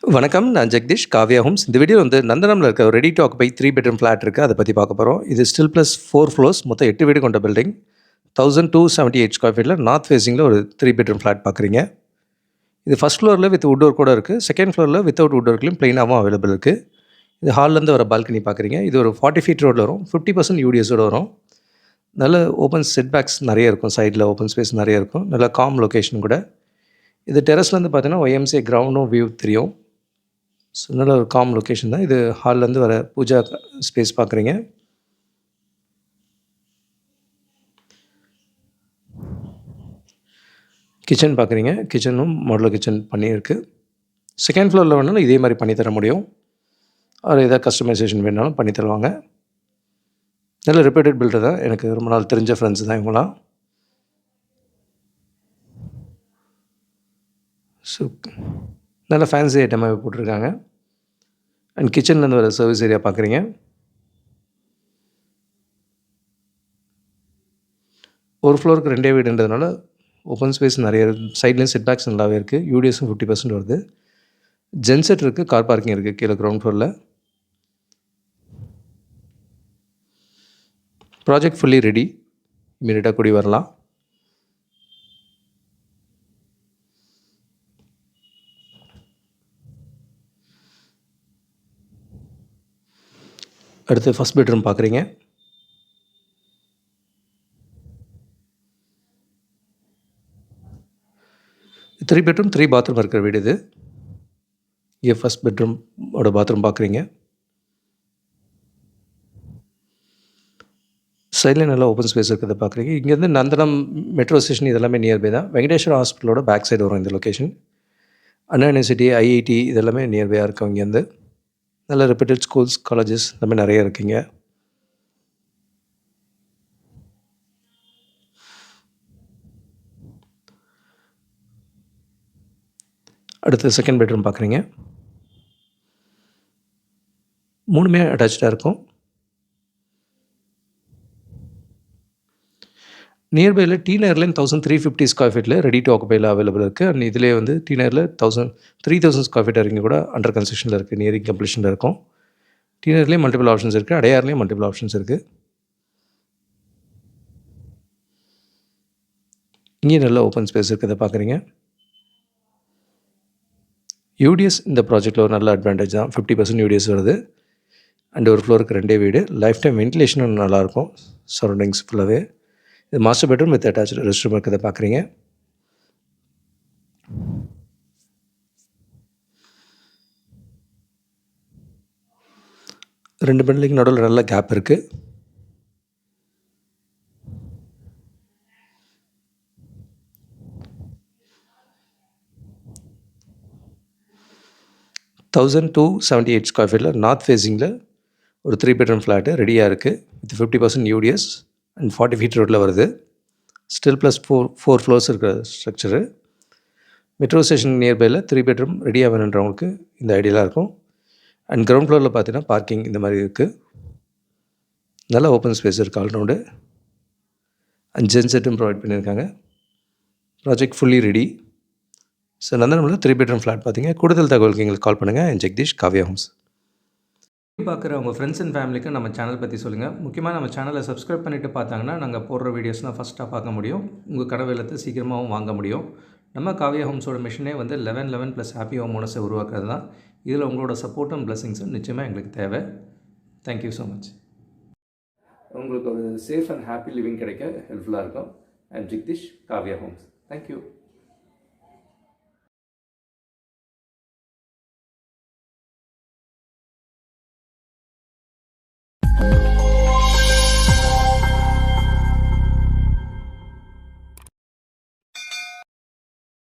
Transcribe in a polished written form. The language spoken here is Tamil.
வணக்கம். நான் ஜெகதீஷ், காவ்யா ஹோம்ஸ். இந்த வீடியோ வந்து நந்தனம்ல இருக்க ஒரு ready to occupy 3 bedroom flat இருக்கு. அத பத்தி பார்க்க போறோம். இது ஸ்டில் பிளஸ் 4 ஃப்ளோர்ஸ் மொத்தம் 8 வீடு கொண்ட பில்டிங். 1278 ஸ்கொயர் ஃபீட்ல நார்த் ஃபேசிங்ல ஒரு 3 பெட்ரூம் ஃபிளாட் பார்க்குறீங்க. இது ஃபர்ஸ்ட் ஃப்ளோர்ல வித் வுட் டோர் கூட இருக்கு. செகண்ட் ஃப்ளோர்ல வித்தவுட் வுட் டோர்லயும் பிளெயினாவும் அவைலபிள் இருக்கு. இது ஹால்லேருந்து வர பால்கனி பார்க்குறீங்க. இது ஒரு 40 ஃபீட் ரோட்ல வரும். 50% யூடிஎஸோட வரும். நல்ல ஓப்பன் செட் பேக்ஸ் நெறைய இருக்கும். சைடில் ஓப்பன் ஸ்பேஸ் நெறைய இருக்கும். நல்ல காம் லொகேஷன் கூட. இது டெரஸ்லேருந்து பார்த்தீங்கன்னா ஒய்எம்சிஏ கிரவுண்டும் வியூ தெரியும். ஸோ நல்ல ஒரு காம் லொக்கேஷன் தான். இது ஹால்லேருந்து வர பூஜா ஸ்பேஸ் பார்க்குறீங்க. கிச்சன் பார்க்குறீங்க. கிச்சனும் மாடுலர் கிச்சன் பண்ணியிருக்கு. செகண்ட் ஃப்ளோரில் வேணாலும் இதே மாதிரி பண்ணி தர முடியும். அது எதாவது கஸ்டமைசேஷன் வேணாலும் பண்ணி தருவாங்க. நல்ல ரெப்யூட்டட் பில்டர் தான். எனக்கு ரொம்ப நாள் தெரிஞ்ச ஃப்ரெண்ட்ஸ் தான் இவங்களாம். ஸோ நல்ல ஃபேன்சி ஐட்டமாகவே போட்டிருக்காங்க. அண்ட் கிச்சன்லேருந்து வர சர்வீஸ் ஏரியா பார்க்குறீங்க. ஒரு ஃப்ளோருக்கு 2 வீடுன்றதுனால ஓப்பன் ஸ்பேஸ் நிறைய சைட்லேயும் செட் பேக்ஸ் நல்லாவே இருக்குது. யூடிஎஸும் 50% வருது. ஜென்செட் இருக்குது. கார் பார்க்கிங் இருக்குது கீழே கிரவுண்ட் ஃப்ளோரில். Project fully ready. இமீடியட்டாக கூடி வரலாம். அடுத்து ஃபஸ்ட் பெட்ரூம் பார்க்குறீங்க. த்ரீ பெட்ரூம் 3 பாத்ரூம் இருக்கிற வீடு இது. இங்கே ஃபஸ்ட் பெட்ரூமோட பாத்ரூம் பார்க்குறீங்க. சைடில் நல்லா ஓப்பன் ஸ்பேஸ் இருக்கிறத பார்க்குறீங்க. இங்கேருந்து நந்தனம் மெட்ரோ ஸ்டேஷன் இதெல்லாமே நியர்பை தான். வெங்கடேஸ்வரா ஹாஸ்பிட்டலோட பேக் சைடு வரும் இந்த லொக்கேஷன். அண்ணா யூனிவர்சிட்டி, ஐஐடி இதெல்லாமே நியர்பையாக இருக்கும் இங்கேருந்து. நல்ல ரெப்யூட்டட் ஸ்கூல்ஸ், காலேஜஸ் எல்லாமே நிறைய இருக்குங்க. அடுத்து செகண்ட் பெட்ரூம் பார்க்குறீங்க. 3மே அட்டாச்சாக இருக்கும். நியர்பையில் டி நகர்லேயும் 1350 ஸ்கொயர் ஃபீட்டில் ரெடி டு ஆக்குபையில் அவைலபிள் இருக்குது. அண்ட் இதிலே வந்து டி நகரில் 3000 ஸ்கொயர் ஃபீட் இறங்கி கூட அண்டர் கன்ஸ்ட்ரக்ஷனில் இருக்குது. நியரிங் கம்ப்ளீஷனில் இருக்கும். டி நகர்லேயும் மல்டிபிள் ஆப்ஷன்ஸ் இருக்குது. அடையார்லேயும் மல்டிபிள் ஆப்ஷன்ஸ் இருக்குது. இங்கேயும் நல்ல ஓப்பன் ஸ்பேஸ் இருக்கிறத பார்க்குறீங்க. யூடிஎஸ் இந்த ப்ராஜெக்டில் ஒரு நல்ல அட்வான்டேஜ் தான். 50% யூடிஎஸ் வருது. அண்ட் ஒரு ஃப்ளோருக்கு 2 வீடு. லைஃப் டைம் வென்டிலேஷனும் நல்லாயிருக்கும் சரௌண்டிங்ஸ் ஃபுல்லாகவே. இது master bedroom with attach rest room இருக்கிறத பார்க்குறீங்க. ரெண்டு பெட்லைக்கு நடுவில் நல்ல கேப் இருக்குது. (1278 ஸ்கொயர் ஃபீட்டில் நார்த் ஃபேஸிங்கில் ஒரு 3 பெட்ரூம் ஃப்ளாட்டு ரெடியாக இருக்குது. வித் 50% யூடிஎஸ் அண்ட் 40 ஃபீட் ரோட்டில் வருது. ஸ்டில் ப்ளஸ் 4 ஃப்ளோர்ஸ் இருக்கிற ஸ்ட்ரக்சரு. மெட்ரோ ஸ்டேஷன் நியர்பையில் 3 பெட்ரூம் ரெடியாக வேணுன்றவங்களுக்கு இந்த ஐடியாலாம் இருக்கும். அண்ட் கிரவுண்ட் ஃப்ளோரில் பார்த்தீங்கன்னா பார்க்கிங் இந்த மாதிரி இருக்குது. நல்ல ஓப்பன் ஸ்பேஸ் இருக்குது ஆல்ரவுண்டு. அண்ட் ஜென்செட்டும் ப்ரொவைட் பண்ணியிருக்காங்க. Project fully ready. ஸோ நந்தனமில் 3 பெட்ரூம் ஃப்ளாட் பார்த்தீங்க. கூடுதல் தகவலுக்கு எங்களுக்கு கால் பண்ணுங்கள். ஜெகதீஷ், காவ்யா ஹோம்ஸ். பார்க்குற உங்கள் ஃப்ரெண்ட்ஸ் அண்ட் ஃபேமிலிக்கு நம்ம சேனல் பற்றி சொல்லுங்கள். முக்கியமாக நம்ம சேனலை சப்ஸ்கிரைப் பண்ணிவிட்டு பார்த்தாங்கன்னா நாங்கள் போடுற வீடியோஸ்லாம் ஃபஸ்ட்டாக பார்க்க முடியும். உங்கள் கனவு இல்லத்தை சீக்கிரமாகவும் வாங்க முடியும். நம்ம காவ்யா ஹோம்ஸோட மிஷனே வந்து 11 + ஹாப்பி ஹோம் ஓனர்ஸை உருவாக்குறது தான். இதில் உங்களோட சப்போர்ட்டும் பிளஸிங்ஸும் நிச்சயமாக எங்களுக்கு தேவை. Thank you so much. உங்களுக்கு ஒரு சேஃப் அண்ட் ஹாப்பி லிவிங் கிடைக்க ஹெல்ப்ஃபுல்லாக இருக்கும். I am Jagadish, Kavya homes. Thank you.